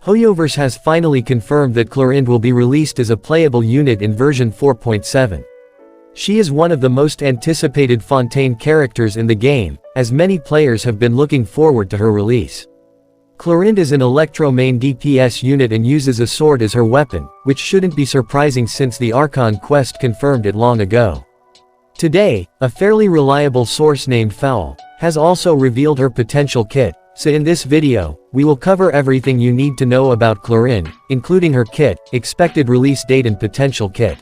Hoyoverse has finally confirmed that Clorinde will be released as a playable unit in version 4.7. She is one of the most anticipated Fontaine characters in the game, as many players have been looking forward to her release. Clorinde is an electro-main DPS unit and uses a sword as her weapon, which shouldn't be surprising since the Archon quest confirmed it long ago. Today, a fairly reliable source named Fowl has also revealed her potential kit, so in this video, we will cover everything you need to know about Clorinde, including her kit, expected release date and potential kit.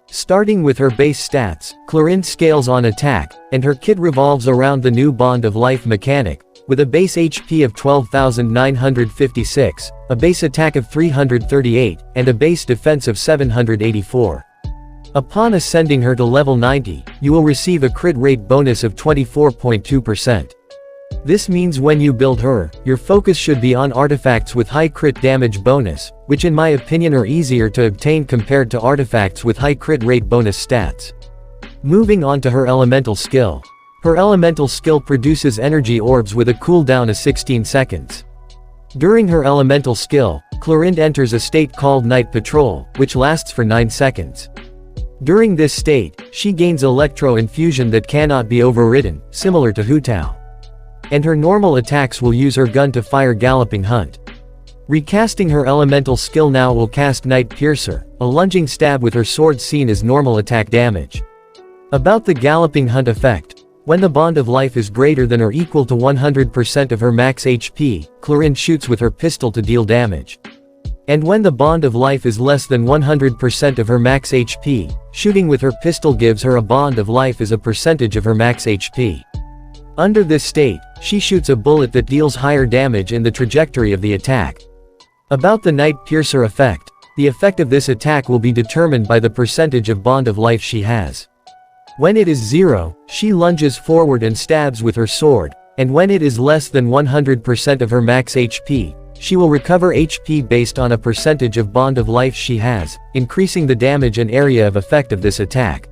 Starting with her base stats, Clorinde scales on attack, and her kit revolves around the new Bond of Life mechanic, with a base HP of 12,956, a base attack of 338, and a base defense of 784. Upon ascending her to level 90, you will receive a crit rate bonus of 24.2%. This means when you build her, your focus should be on artifacts with high crit damage bonus, which in my opinion are easier to obtain compared to artifacts with high crit rate bonus stats. Moving on to her elemental skill. Her elemental skill produces energy orbs with a cooldown of 16 seconds. During her elemental skill, Clorinde enters a state called Night Patrol, which lasts for 9 seconds. During this state, she gains electro infusion that cannot be overridden, similar to Hu Tao. And her normal attacks will use her gun to fire Galloping Hunt. Recasting her elemental skill now will cast Night Piercer, a lunging stab with her sword seen as normal attack damage. About the Galloping Hunt effect. When the Bond of Life is greater than or equal to 100% of her max HP, Clorinde shoots with her pistol to deal damage. And when the Bond of Life is less than 100% of her max HP, shooting with her pistol gives her a Bond of Life as a percentage of her max HP. Under this state, she shoots a bullet that deals higher damage in the trajectory of the attack. About the Night Piercer effect. The effect of this attack will be determined by the percentage of Bond of Life she has. When it is 0, she lunges forward and stabs with her sword, and when it is less than 100% of her max HP, she will recover HP based on a percentage of Bond of Life she has, increasing the damage and area of effect of this attack.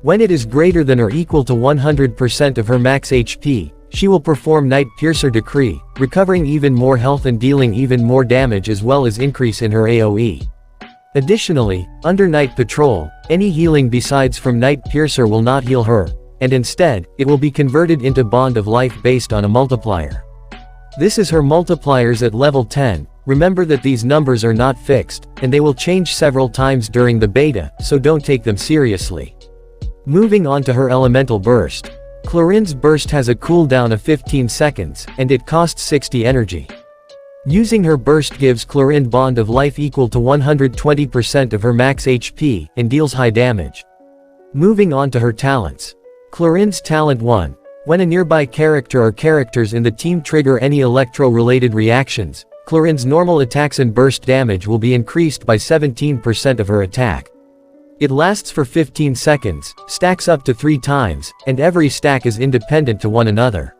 When it is greater than or equal to 100% of her max HP, she will perform Night Piercer Decree, recovering even more health and dealing even more damage as well as increase in her AoE. Additionally, under Night Patrol, any healing besides from Night Piercer will not heal her, and instead, it will be converted into Bond of Life based on a multiplier. This is her multipliers at level 10, remember that these numbers are not fixed, and they will change several times during the beta, so don't take them seriously. Moving on to her elemental burst. Clorinde's burst has a cooldown of 15 seconds, and it costs 60 energy. Using her burst gives Clorinde Bond of Life equal to 120% of her max HP, and deals high damage. Moving on to her talents. Clorinde's Talent 1. When a nearby character or characters in the team trigger any electro-related reactions, Clorinde's normal attacks and burst damage will be increased by 17% of her attack. It lasts for 15 seconds, stacks up to 3 times, and every stack is independent to one another.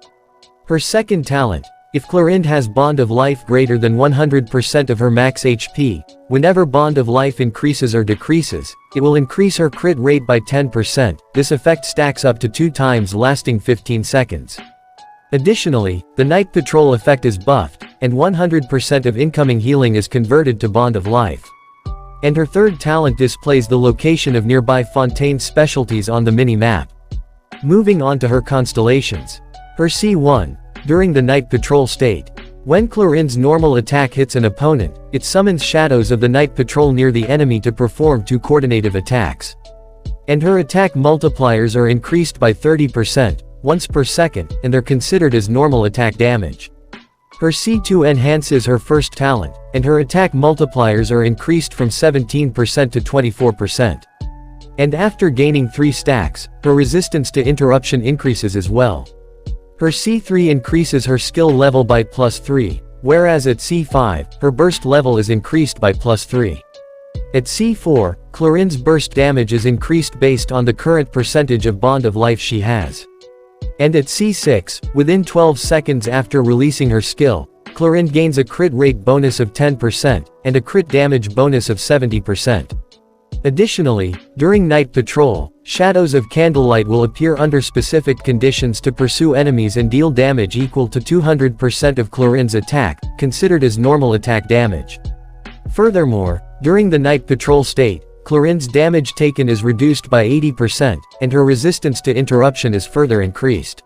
Her second talent. If Clorinde has Bond of Life greater than 100% of her max HP, whenever Bond of Life increases or decreases, it will increase her crit rate by 10%, this effect stacks up to 2 times lasting 15 seconds. Additionally, the Night Patrol effect is buffed, and 100% of incoming healing is converted to Bond of Life. And her third talent displays the location of nearby Fontaine specialties on the mini-map. Moving on to her Constellations. Her C1. During the Night Patrol state. When Clorinde's normal attack hits an opponent, it summons shadows of the Night Patrol near the enemy to perform 2 coordinative attacks. And her attack multipliers are increased by 30%, once per second, and they're considered as normal attack damage. Her C2 enhances her first talent, and her attack multipliers are increased from 17% to 24%. And after gaining 3 stacks, her resistance to interruption increases as well. Her C3 increases her skill level by +3, whereas at C5, her burst level is increased by +3. At C4, Clorinde's burst damage is increased based on the current percentage of Bond of Life she has. And at C6, within 12 seconds after releasing her skill, Clorinde gains a crit rate bonus of 10%, and a crit damage bonus of 70%. Additionally, during night patrol, shadows of candlelight will appear under specific conditions to pursue enemies and deal damage equal to 200% of Clorinde's attack, considered as normal attack damage. Furthermore, during the night patrol state, Clorinde's damage taken is reduced by 80%, and her resistance to interruption is further increased.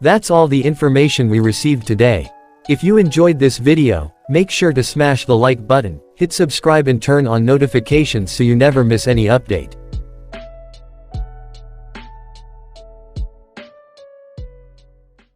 That's all the information we received today. If you enjoyed this video, make sure to smash the like button, hit subscribe and turn on notifications so you never miss any update.